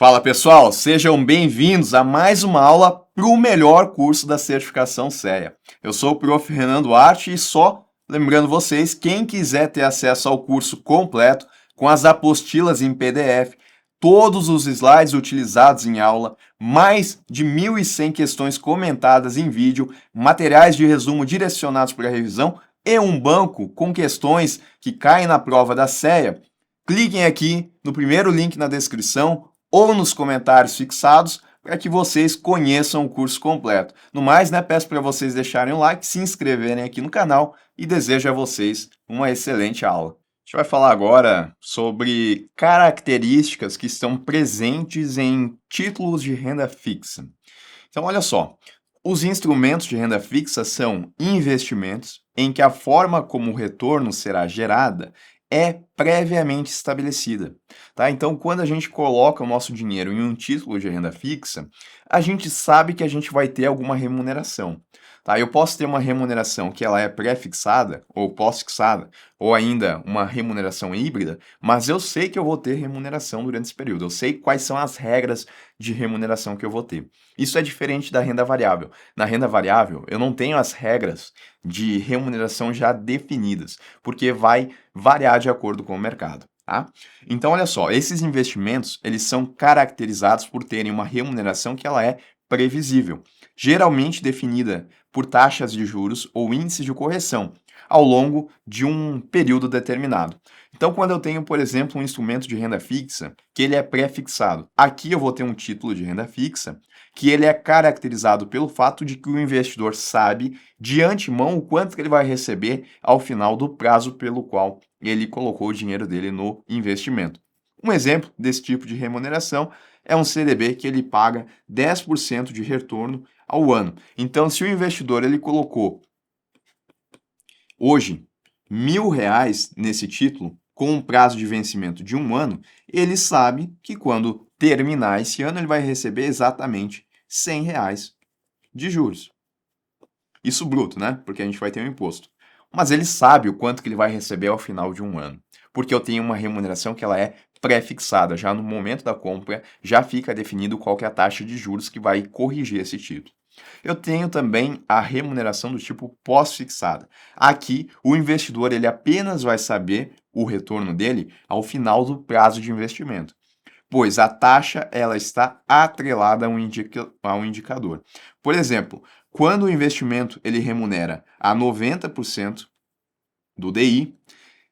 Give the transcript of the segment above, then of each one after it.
Fala pessoal, sejam bem-vindos a mais uma aula para o melhor curso da certificação CEA. Eu sou o Prof. Renan Duarte e só lembrando vocês, quem quiser ter acesso ao curso completo, com as apostilas em PDF, todos os slides utilizados em aula, mais de 1.100 questões comentadas em vídeo, materiais de resumo direcionados para a revisão e um banco com questões que caem na prova da CEA, cliquem aqui no primeiro link na descrição ou nos comentários fixados para que vocês conheçam o curso completo. No mais, peço para vocês deixarem o like, se inscreverem aqui no canal e desejo a vocês uma excelente aula. A gente vai falar agora sobre características que estão presentes em títulos de renda fixa. Então, olha só, os instrumentos de renda fixa são investimentos em que a forma como o retorno será gerada é previamente estabelecida, tá? Então, quando a gente coloca o nosso dinheiro em um título de renda fixa, a gente sabe que a gente vai ter alguma remuneração, tá? Eu posso ter uma remuneração que ela é pré-fixada ou pós-fixada, ou ainda uma remuneração híbrida, mas eu sei que eu vou ter remuneração durante esse período. Eu sei quais são as regras de remuneração que eu vou ter. Isso é diferente da renda variável. Na renda variável, eu não tenho as regras de remuneração já definidas, porque vai variar de acordo com o mercado, tá? Então, olha só, esses investimentos, eles são caracterizados por terem uma remuneração que ela é previsível, geralmente definida por taxas de juros ou índices de correção, ao longo de um período determinado. Então, quando eu tenho, por exemplo, um instrumento de renda fixa, que ele é pré-fixado, aqui eu vou ter um título de renda fixa, que ele é caracterizado pelo fato de que o investidor sabe de antemão o quanto que ele vai receber ao final do prazo pelo qual ele colocou o dinheiro dele no investimento. Um exemplo desse tipo de remuneração é um CDB que ele paga 10% de retorno ao ano. Então, se o investidor ele colocou hoje R$ 1.000 nesse título, com um prazo de vencimento de 1 ano, ele sabe que quando terminar esse ano, ele vai receber exatamente R$ 100 de juros. Isso bruto, né? Porque a gente vai ter um imposto. Mas ele sabe o quanto que ele vai receber ao final de 1 ano, porque eu tenho uma remuneração que ela é pré-fixada, já no momento da compra já fica definido qual que é a taxa de juros que vai corrigir esse título. Eu tenho também a remuneração do tipo pós-fixada. Aqui, o investidor ele apenas vai saber o retorno dele ao final do prazo de investimento, pois a taxa ela está atrelada a um indicador. Por exemplo, quando o investimento ele remunera a 90% do DI,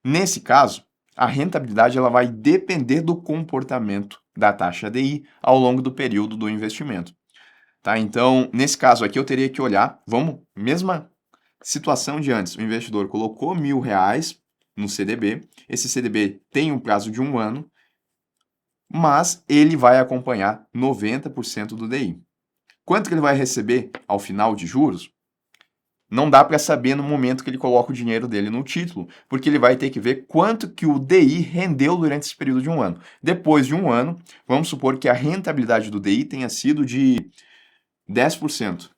nesse caso, a rentabilidade ela vai depender do comportamento da taxa DI ao longo do período do investimento. Tá? Então, nesse caso aqui, eu teria que olhar, mesma situação de antes, o investidor colocou R$ 1.000 no CDB, esse CDB tem um prazo de 1 ano, mas ele vai acompanhar 90% do DI. Quanto que ele vai receber ao final de juros? Não dá para saber no momento que ele coloca o dinheiro dele no título, porque ele vai ter que ver quanto que o DI rendeu durante esse período de 1 ano. Depois de 1 ano, vamos supor que a rentabilidade do DI tenha sido de 10%.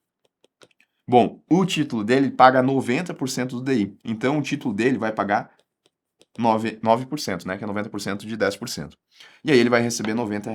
Bom, o título dele paga 90% do DI. Então, o título dele vai pagar 9%, né? Que é 90% de 10%. E aí ele vai receber R$ 90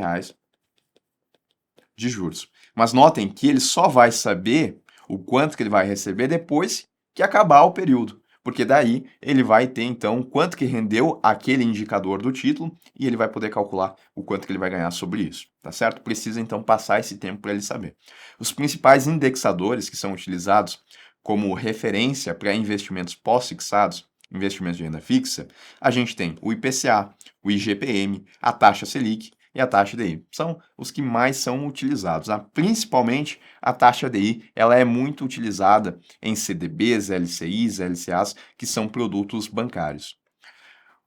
de juros. Mas notem que ele só vai saber o quanto que ele vai receber depois que acabar o período. Porque daí ele vai ter, então, quanto que rendeu aquele indicador do título e ele vai poder calcular o quanto que ele vai ganhar sobre isso, tá certo? Precisa, então, passar esse tempo para ele saber. Os principais indexadores que são utilizados como referência para investimentos pós-fixados, investimentos de renda fixa, a gente tem o IPCA, o IGPM, a taxa Selic e a taxa DI. São os que mais são utilizados, tá? Principalmente a taxa DI, ela é muito utilizada em CDBs, LCIs, LCAs, que são produtos bancários.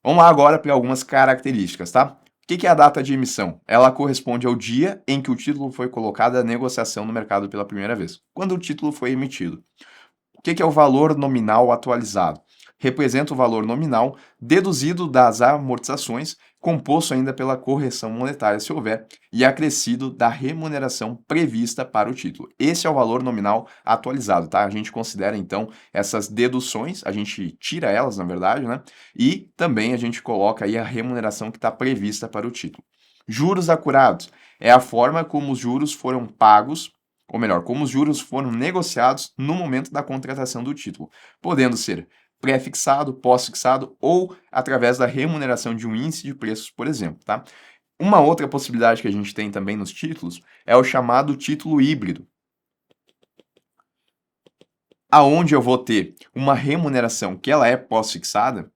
Vamos lá agora para algumas características, tá? O que é a data de emissão? Ela corresponde ao dia em que o título foi colocado à negociação no mercado pela primeira vez, quando o título foi emitido. O que é o valor nominal atualizado? Representa o valor nominal deduzido das amortizações, composto ainda pela correção monetária, se houver, e acrescido da remuneração prevista para o título. Esse é o valor nominal atualizado, tá? A gente considera, então, essas deduções, a gente tira elas, na verdade, né? E também a gente coloca aí a remuneração que está prevista para o título. Juros acurados é a forma como os juros foram pagos, ou melhor, como os juros foram negociados no momento da contratação do título, podendo ser pré-fixado, pós-fixado ou através da remuneração de um índice de preços, por exemplo, tá? Uma outra possibilidade que a gente tem também nos títulos é o chamado título híbrido, aonde eu vou ter uma remuneração que ela é pós-fixada,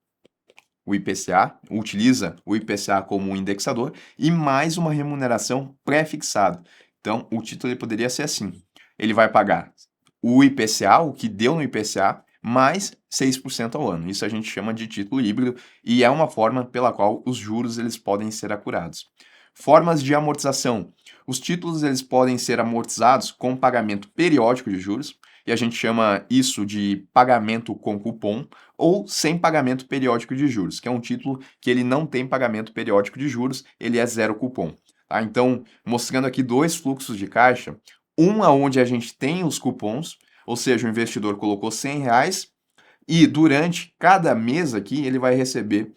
o IPCA, utiliza o IPCA como um indexador, e mais uma remuneração pré-fixada. Então, o título ele poderia ser assim: ele vai pagar o IPCA, o que deu no IPCA, mais 6% ao ano. Isso a gente chama de título híbrido e é uma forma pela qual os juros eles podem ser acurados. Formas de amortização. Os títulos eles podem ser amortizados com pagamento periódico de juros, e a gente chama isso de pagamento com cupom, ou sem pagamento periódico de juros, que é um título que ele não tem pagamento periódico de juros, ele é zero cupom. Tá? Então, mostrando aqui dois fluxos de caixa, um onde a gente tem os cupons, ou seja, o investidor colocou R$ 100 e durante cada mês aqui ele vai receber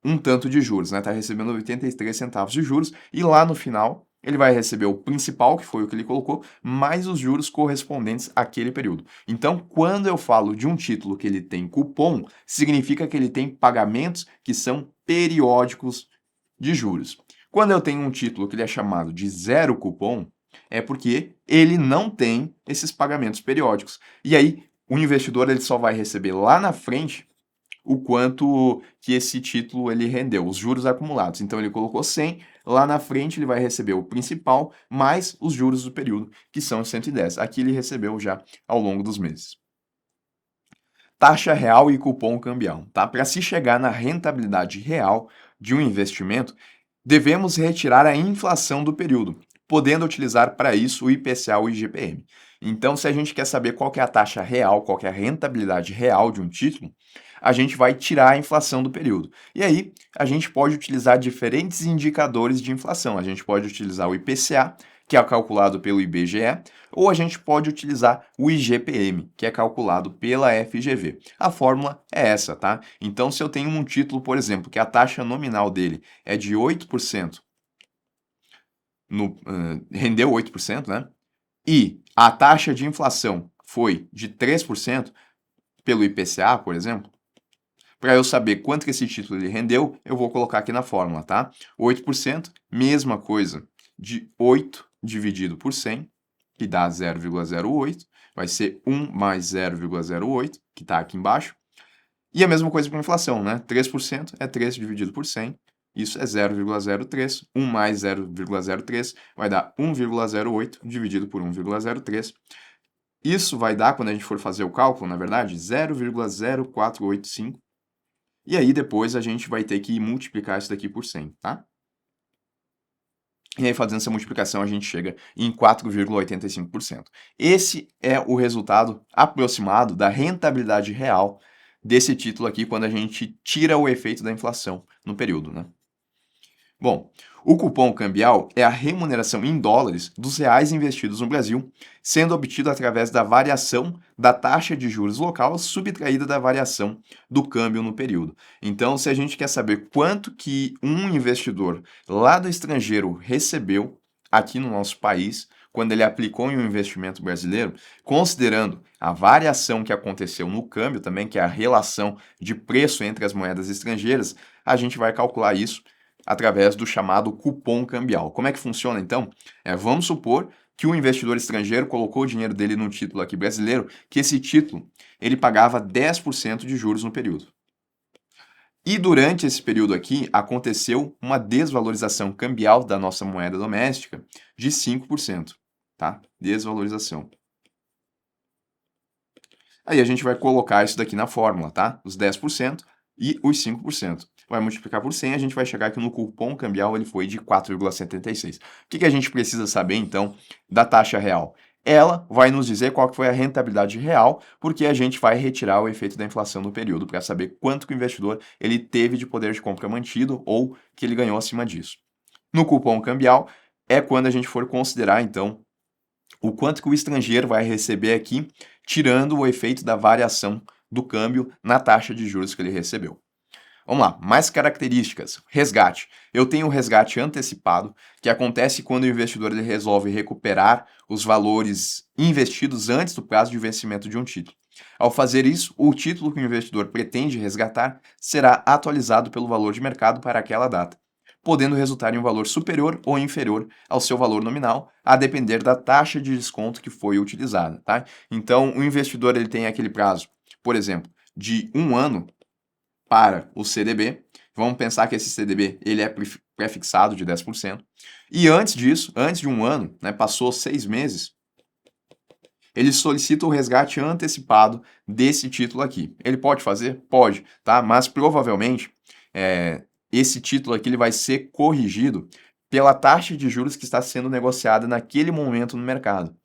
um tanto de juros, né? Tá recebendo 83 centavos de juros e lá no final ele vai receber o principal, que foi o que ele colocou, mais os juros correspondentes àquele período. Então, quando eu falo de um título que ele tem cupom, significa que ele tem pagamentos que são periódicos de juros. Quando eu tenho um título que ele é chamado de zero cupom, é porque ele não tem esses pagamentos periódicos. E aí, o investidor ele só vai receber lá na frente o quanto que esse título ele rendeu, os juros acumulados. Então ele colocou 100, lá na frente ele vai receber o principal mais os juros do período, que são 110. Aqui ele recebeu já ao longo dos meses. Taxa real e cupom cambial, tá? Para se chegar na rentabilidade real de um investimento, devemos retirar a inflação do período, podendo utilizar para isso o IPCA ou o IGPM. Então, se a gente quer saber qual que é a taxa real, qual que é a rentabilidade real de um título, a gente vai tirar a inflação do período. E aí, a gente pode utilizar diferentes indicadores de inflação. A gente pode utilizar o IPCA, que é calculado pelo IBGE, ou a gente pode utilizar o IGPM, que é calculado pela FGV. A fórmula é essa, tá? Então, se eu tenho um título, por exemplo, que a taxa nominal dele é de 8%, rendeu 8%, né? E a taxa de inflação foi de 3% pelo IPCA, por exemplo, para eu saber quanto que esse título ele rendeu, eu vou colocar aqui na fórmula, tá? 8%, mesma coisa de 8 dividido por 100, que dá 0,08, vai ser 1 mais 0,08, que está aqui embaixo. E a mesma coisa para a inflação, né? 3% é 3 dividido por 100, isso é 0,03, 1 mais 0,03 vai dar 1,08 dividido por 1,03. Isso vai dar, quando a gente for fazer o cálculo, na verdade, 0,0485. E aí depois a gente vai ter que multiplicar isso daqui por 100, tá? E aí fazendo essa multiplicação a gente chega em 4,85%. Esse é o resultado aproximado da rentabilidade real desse título aqui quando a gente tira o efeito da inflação no período, né? Bom, o cupom cambial é a remuneração em dólares dos reais investidos no Brasil, sendo obtido através da variação da taxa de juros local subtraída da variação do câmbio no período. Então, se a gente quer saber quanto que um investidor lá do estrangeiro recebeu aqui no nosso país, quando ele aplicou em um investimento brasileiro, considerando a variação que aconteceu no câmbio também, que é a relação de preço entre as moedas estrangeiras, a gente vai calcular isso através do chamado cupom cambial. Como é que funciona então? Vamos supor que o investidor estrangeiro colocou o dinheiro dele num título aqui brasileiro, que esse título ele pagava 10% de juros no período. E durante esse período aqui aconteceu uma desvalorização cambial da nossa moeda doméstica de 5%, tá? Desvalorização. Aí a gente vai colocar isso daqui na fórmula, tá? Os 10% e os 5%. Vai multiplicar por 100, a gente vai chegar aqui no cupom cambial, ele foi de 4,76. O que a gente precisa saber, então, da taxa real? Ela vai nos dizer qual que foi a rentabilidade real, porque a gente vai retirar o efeito da inflação no período para saber quanto que o investidor ele teve de poder de compra mantido ou que ele ganhou acima disso. No cupom cambial é quando a gente for considerar, então, o quanto que o estrangeiro vai receber aqui, tirando o efeito da variação do câmbio na taxa de juros que ele recebeu. Vamos lá, mais características. Resgate. Eu tenho o resgate antecipado, que acontece quando o investidor ele resolve recuperar os valores investidos antes do prazo de vencimento de um título. Ao fazer isso, o título que o investidor pretende resgatar será atualizado pelo valor de mercado para aquela data, podendo resultar em um valor superior ou inferior ao seu valor nominal, a depender da taxa de desconto que foi utilizada, tá? Então, o investidor ele tem aquele prazo, por exemplo, de 1 ano para o CDB. Vamos pensar que esse CDB ele é prefixado de 10%. E antes disso, antes de 1 ano, né, passou 6 meses, ele solicita o resgate antecipado desse título aqui. Ele pode fazer? Pode, tá? Mas provavelmente esse título aqui ele vai ser corrigido pela taxa de juros que está sendo negociada naquele momento no mercado.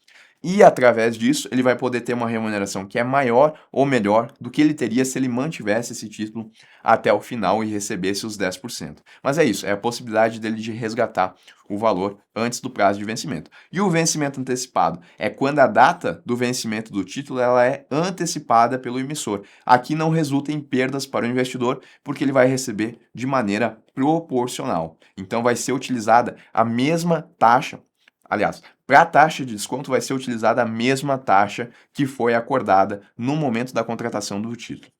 E através disso, ele vai poder ter uma remuneração que é maior ou melhor do que ele teria se ele mantivesse esse título até o final e recebesse os 10%. Mas é isso, é a possibilidade dele de resgatar o valor antes do prazo de vencimento. E o vencimento antecipado é quando a data do vencimento do título ela é antecipada pelo emissor. Aqui não resulta em perdas para o investidor, porque ele vai receber de maneira proporcional. Então vai ser utilizada a mesma taxa. Aliás, para a taxa de desconto vai ser utilizada a mesma taxa que foi acordada no momento da contratação do título.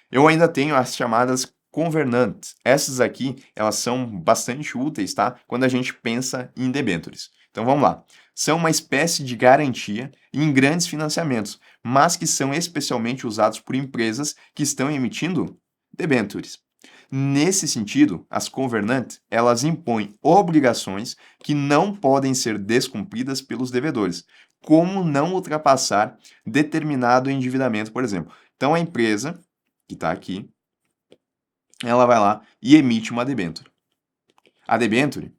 Eu ainda tenho as chamadas convernantes. Essas aqui, elas são bastante úteis, tá? Quando a gente pensa em debêntures. Então vamos lá. São uma espécie de garantia em grandes financiamentos, mas que são especialmente usados por empresas que estão emitindo debêntures. Nesse sentido, as convernantes, elas impõem obrigações que não podem ser descumpridas pelos devedores, como não ultrapassar determinado endividamento, por exemplo. Então, a empresa, que está aqui, ela vai lá e emite uma debênture. A debênture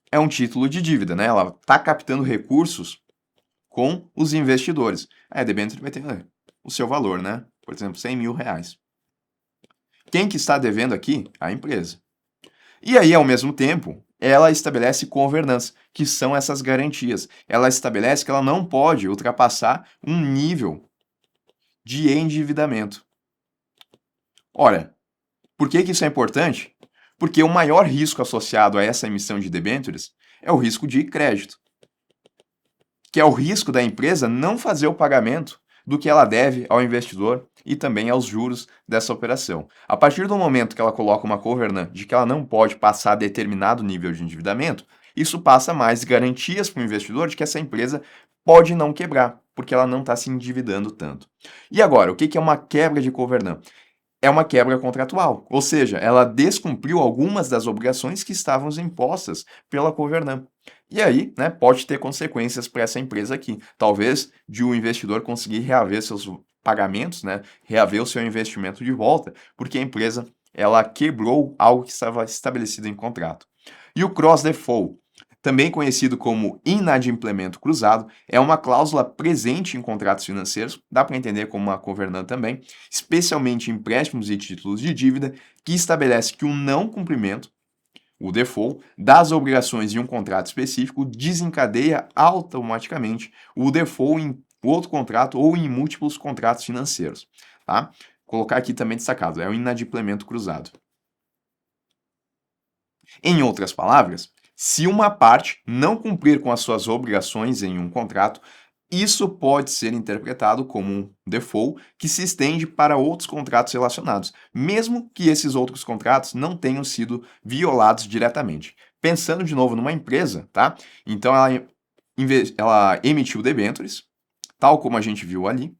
é um título de dívida, né? Ela está captando recursos com os investidores. A debênture vai ter o seu valor, né? Por exemplo, R$100.000. Quem que está devendo aqui? A empresa. E aí, ao mesmo tempo, ela estabelece governança, que são essas garantias. Ela estabelece que ela não pode ultrapassar um nível de endividamento. Ora, por que isso é importante? Porque o maior risco associado a essa emissão de debêntures é o risco de crédito, que é o risco da empresa não fazer o pagamento do que ela deve ao investidor e também aos juros dessa operação. A partir do momento que ela coloca uma covenant de que ela não pode passar determinado nível de endividamento, isso passa mais garantias para o investidor de que essa empresa pode não quebrar, porque ela não está se endividando tanto. E agora, o que é uma quebra de covenant? É uma quebra contratual, ou seja, ela descumpriu algumas das obrigações que estavam impostas pela covenant. E aí, né, pode ter consequências para essa empresa aqui. Talvez de o investidor conseguir reaver seus pagamentos, né, reaver o seu investimento de volta, porque a empresa ela quebrou algo que estava estabelecido em contrato. E o cross default, também conhecido como inadimplemento cruzado, é uma cláusula presente em contratos financeiros, dá para entender como uma covenant também, especialmente em empréstimos e títulos de dívida, que estabelece que o não cumprimento, o default, das obrigações em um contrato específico desencadeia automaticamente o default em outro contrato ou em múltiplos contratos financeiros. Tá? Colocar aqui também destacado, é o inadimplemento cruzado. Em outras palavras, se uma parte não cumprir com as suas obrigações em um contrato, isso pode ser interpretado como um default que se estende para outros contratos relacionados, mesmo que esses outros contratos não tenham sido violados diretamente. Pensando de novo numa empresa, tá? Então ela emitiu debêntures, tal como a gente viu ali.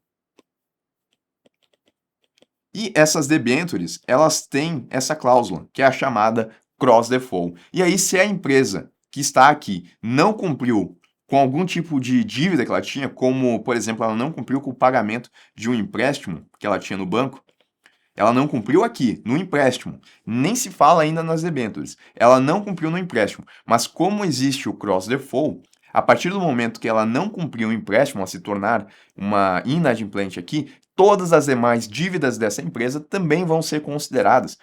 E essas debêntures, elas têm essa cláusula, que é a chamada cross default. E aí, se a empresa que está aqui não cumpriu com algum tipo de dívida que ela tinha, como, por exemplo, ela não cumpriu com o pagamento de um empréstimo que ela tinha no banco, ela não cumpriu aqui, no empréstimo, nem se fala ainda nas debêntures, ela não cumpriu no empréstimo, mas como existe o cross default, a partir do momento que ela não cumpriu o empréstimo, a se tornar uma inadimplente aqui, todas as demais dívidas dessa empresa também vão ser consideradas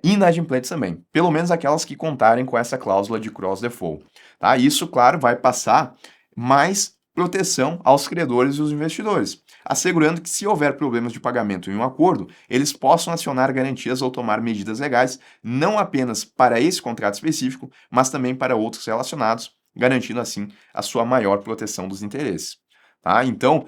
inadimplentes também, pelo menos aquelas que contarem com essa cláusula de cross default. Tá? Isso, claro, vai passar mais proteção aos credores e os investidores, assegurando que, se houver problemas de pagamento em um acordo, eles possam acionar garantias ou tomar medidas legais, não apenas para esse contrato específico, mas também para outros relacionados, garantindo assim a sua maior proteção dos interesses. Tá? Então,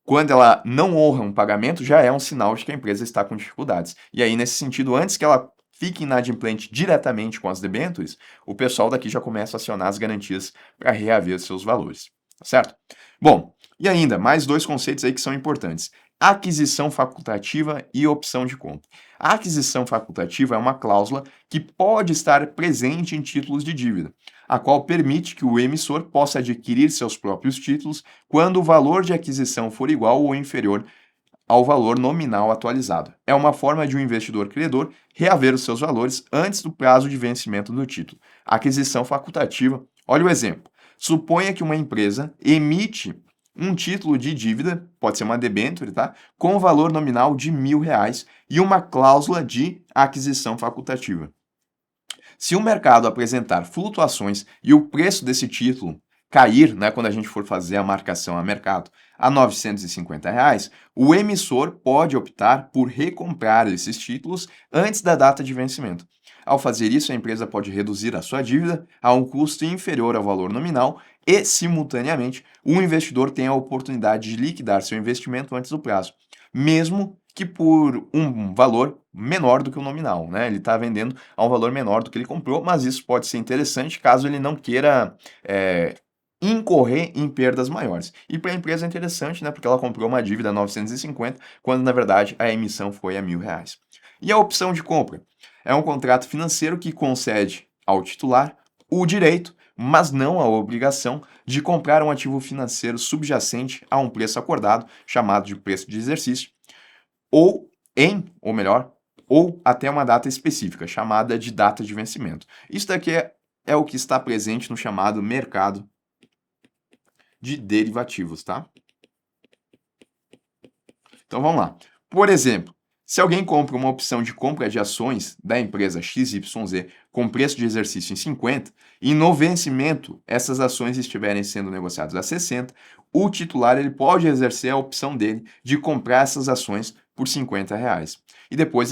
quando ela não honra um pagamento, já é um sinal de que a empresa está com dificuldades. E aí, nesse sentido, antes que ela fique inadimplente diretamente com as debêntures, o pessoal daqui já começa a acionar as garantias para reaver seus valores, tá certo? Bom, e ainda, mais dois conceitos aí que são importantes. Aquisição facultativa e opção de compra. A aquisição facultativa é uma cláusula que pode estar presente em títulos de dívida, a qual permite que o emissor possa adquirir seus próprios títulos quando o valor de aquisição for igual ou inferior ao valor nominal atualizado. É uma forma de um investidor credor reaver os seus valores antes do prazo de vencimento do título. Aquisição facultativa. Olha o exemplo. Suponha que uma empresa emite um título de dívida, pode ser uma debênture, tá? Com valor nominal de R$ 1.000 e uma cláusula de aquisição facultativa. Se o mercado apresentar flutuações e o preço desse título cair, né, quando a gente for fazer a marcação a mercado, a R$ 950, o emissor pode optar por recomprar esses títulos antes da data de vencimento. Ao fazer isso, a empresa pode reduzir a sua dívida a um custo inferior ao valor nominal e, simultaneamente, o investidor tem a oportunidade de liquidar seu investimento antes do prazo, mesmo que por um valor menor do que o nominal, né? Ele está vendendo a um valor menor do que ele comprou, mas isso pode ser interessante caso ele não queira incorrer em perdas maiores. E para a empresa é interessante, né? Porque ela comprou uma dívida a 950, quando na verdade a emissão foi a R$ 1.000. E a opção de compra? É um contrato financeiro que concede ao titular o direito, mas não a obrigação, de comprar um ativo financeiro subjacente a um preço acordado, chamado de preço de exercício, ou melhor, ou até uma data específica, chamada de data de vencimento. Isso daqui é o que está presente no chamado mercado de derivativos, tá? Então vamos lá. Por exemplo, se alguém compra uma opção de compra de ações da empresa XYZ com preço de exercício em 50 e no vencimento essas ações estiverem sendo negociadas a 60, o titular ele pode exercer a opção dele de comprar essas ações por R$ 50. E depois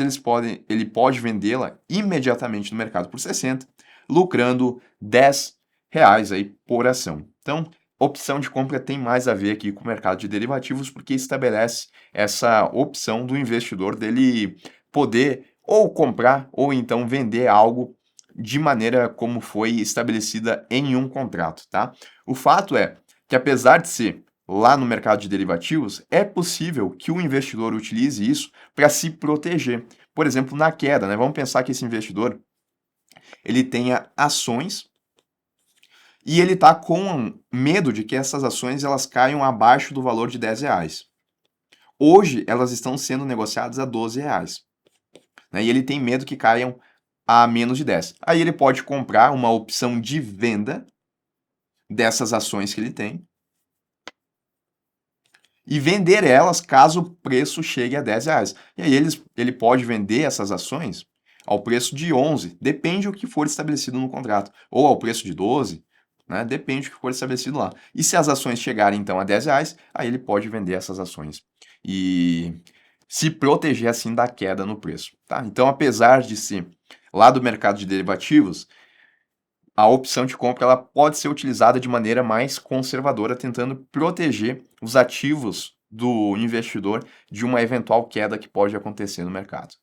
ele pode vendê-la imediatamente no mercado por 60, lucrando R$ 10 aí por ação. Então, opção de compra tem mais a ver aqui com o mercado de derivativos, porque estabelece essa opção do investidor dele poder ou comprar ou então vender algo de maneira como foi estabelecida em um contrato, tá? O fato é que, apesar de ser lá no mercado de derivativos, é possível que o investidor utilize isso para se proteger. Por exemplo, na queda, né? Vamos pensar que esse investidor ele tenha ações e ele está com medo de que essas ações elas caiam abaixo do valor de R$ 10. Hoje, elas estão sendo negociadas a R$ 12, né? E ele tem medo que caiam a menos de 10. Aí ele pode comprar uma opção de venda dessas ações que ele tem e vender elas caso o preço chegue a R$ 10. E aí ele pode vender essas ações ao preço de 11, depende do que for estabelecido no contrato, ou ao preço de 12, né? Depende do que for estabelecido lá. E se as ações chegarem então a R$ 10, aí ele pode vender essas ações e se proteger assim da queda no preço, tá? Então, apesar de ser lá do mercado de derivativos, a opção de compra ela pode ser utilizada de maneira mais conservadora, tentando proteger os ativos do investidor de uma eventual queda que pode acontecer no mercado.